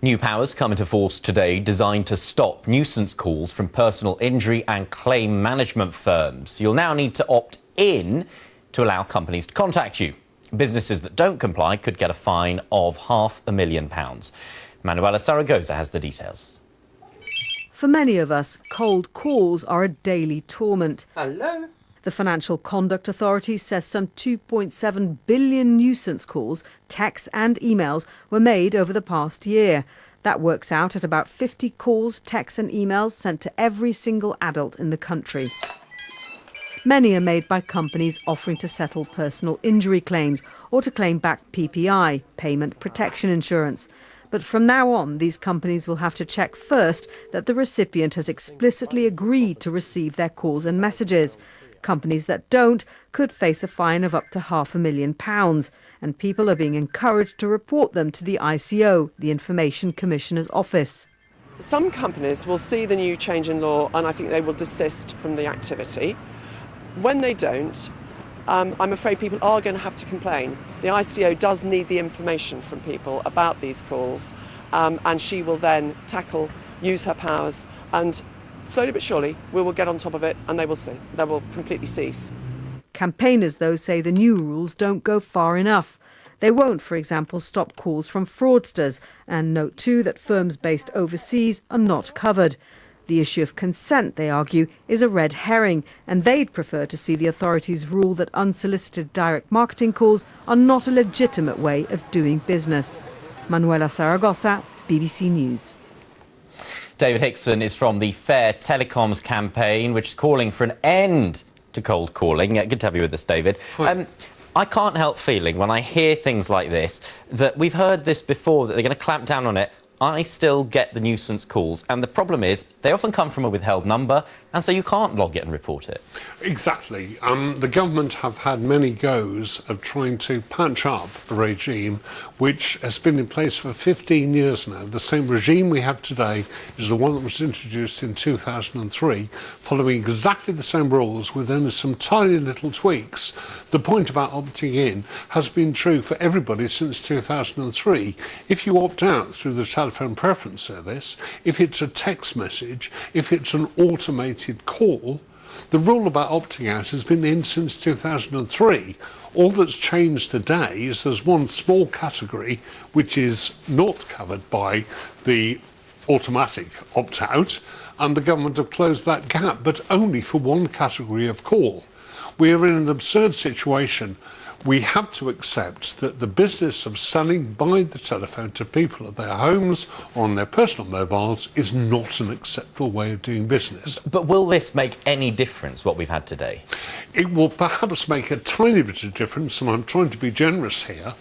New powers come into force today designed to stop nuisance calls from personal injury and claim management firms. You'll now need to opt in to allow companies to contact you. Businesses that don't comply could get a fine of £500,000. Manuela Zaragoza has the details. For many of us, cold calls are a daily torment. Hello. The Financial Conduct Authority says some 2.7 billion nuisance calls, texts and emails were made over the past year. That works out at about 50 calls, texts and emails sent to every single adult in the country. Many are made by companies offering to settle personal injury claims or to claim back PPI, payment protection insurance. But from now on, these companies will have to check first that the recipient has explicitly agreed to receive their calls and messages. Companies that don't could face a fine of up to £500,000, and people are being encouraged to report them to the ICO, the Information Commissioner's Office. Some companies will see the new change in law and I think they will desist from the activity. When they don't, I'm afraid people are going to have to complain. The ICO does need the information from people about these calls, and she will then use her powers, and slowly but surely we will get on top of it and they will completely cease. Campaigners, though, say the new rules don't go far enough. They won't, for example, stop calls from fraudsters, and note too that firms based overseas are not covered. The issue of consent, they argue, is a red herring, and they'd prefer to see the authorities rule that unsolicited direct marketing calls are not a legitimate way of doing business. Manuela Zaragoza, BBC News. David Hickson is from the Fair Telecoms campaign, which is calling for an end to cold calling. Good to have you with us, David. I can't help feeling, when I hear things like this, that we've heard this before, that they're going to clamp down on it. I still get the nuisance calls, and the problem is they often come from a withheld number, and so you can't log it and report it. Exactly. The government have had many goes of trying to patch up a regime which has been in place for 15 years now. The same regime we have today is the one that was introduced in 2003, following exactly the same rules with only some tiny little tweaks. The point about opting in has been true for everybody since 2003. If you opt out through the telephone preference service, if it's a text message, if it's an automated call, the rule about opting out has been in since 2003. All that's changed today is there's one small category which is not covered by the automatic opt-out, and the government have closed that gap, but only for one category of call. We are in an absurd situation. We have to accept that the business of selling by the telephone to people at their homes or on their personal mobiles is not an acceptable way of doing business. But will this make any difference, what we've had today? It will perhaps make a tiny bit of difference, and I'm trying to be generous here,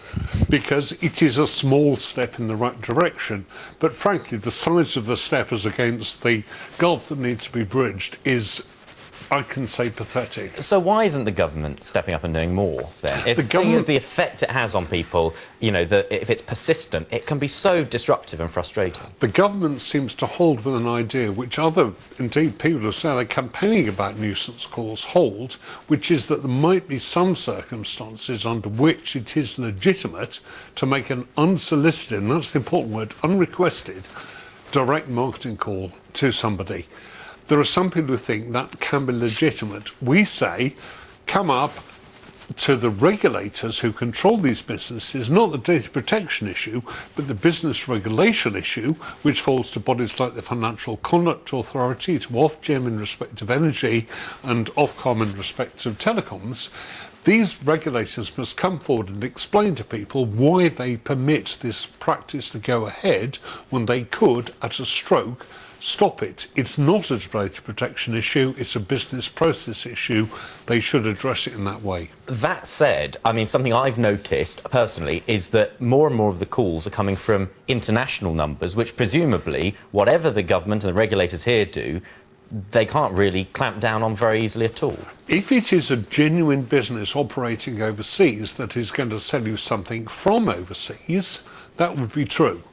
because it is a small step in the right direction. But frankly, the size of the step as against the gulf that needs to be bridged is, I can say, pathetic. So why isn't the government stepping up and doing more then? Seeing as the effect it has on people, you know, that if it's persistent, it can be so disruptive and frustrating. The government seems to hold with an idea which indeed people who say they're campaigning about nuisance calls hold, which is that there might be some circumstances under which it is legitimate to make an unsolicited, and that's the important word, unrequested, direct marketing call to somebody. There are some people who think that can be legitimate. We say, come up to the regulators who control these businesses, not the data protection issue, but the business regulation issue, which falls to bodies like the Financial Conduct Authority, to Ofgem in respect of energy and Ofcom in respect of telecoms. These regulators must come forward and explain to people why they permit this practice to go ahead when they could, at a stroke, stop it. It's not a data protection issue, it's a business process issue. They should address it in that way. That said, I mean, something I've noticed personally is that more and more of the calls are coming from international numbers, which presumably, whatever the government and the regulators here do, they can't really clamp down on very easily at all. If it is a genuine business operating overseas that is going to sell you something from overseas, that would be true.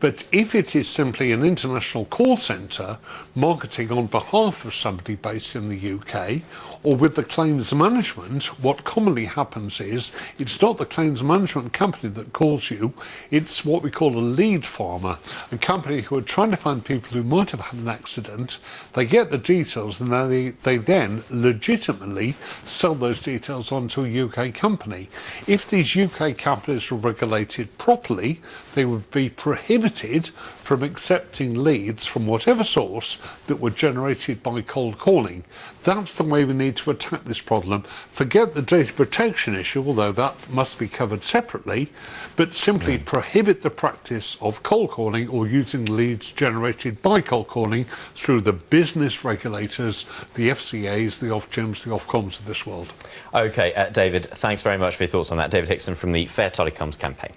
But if it is simply an international call centre marketing on behalf of somebody based in the UK, or with the claims management, what commonly happens is it's not the claims management company that calls you, it's what we call a lead farmer, a company who are trying to find people who might have had an accident. They get the details and they then legitimately sell those details onto a UK company. If these UK companies were regulated properly, they would be prohibited from accepting leads from whatever source that were generated by cold calling. That's the way we need to attack this problem. Forget the data protection issue, although that must be covered separately, but simply prohibit the practice of cold calling or using leads generated by cold calling through the business regulators, the FCAs, the Ofgems, the Ofcoms of this world. OK, David, thanks very much for your thoughts on that. David Hickson from the Fair Telecoms campaign.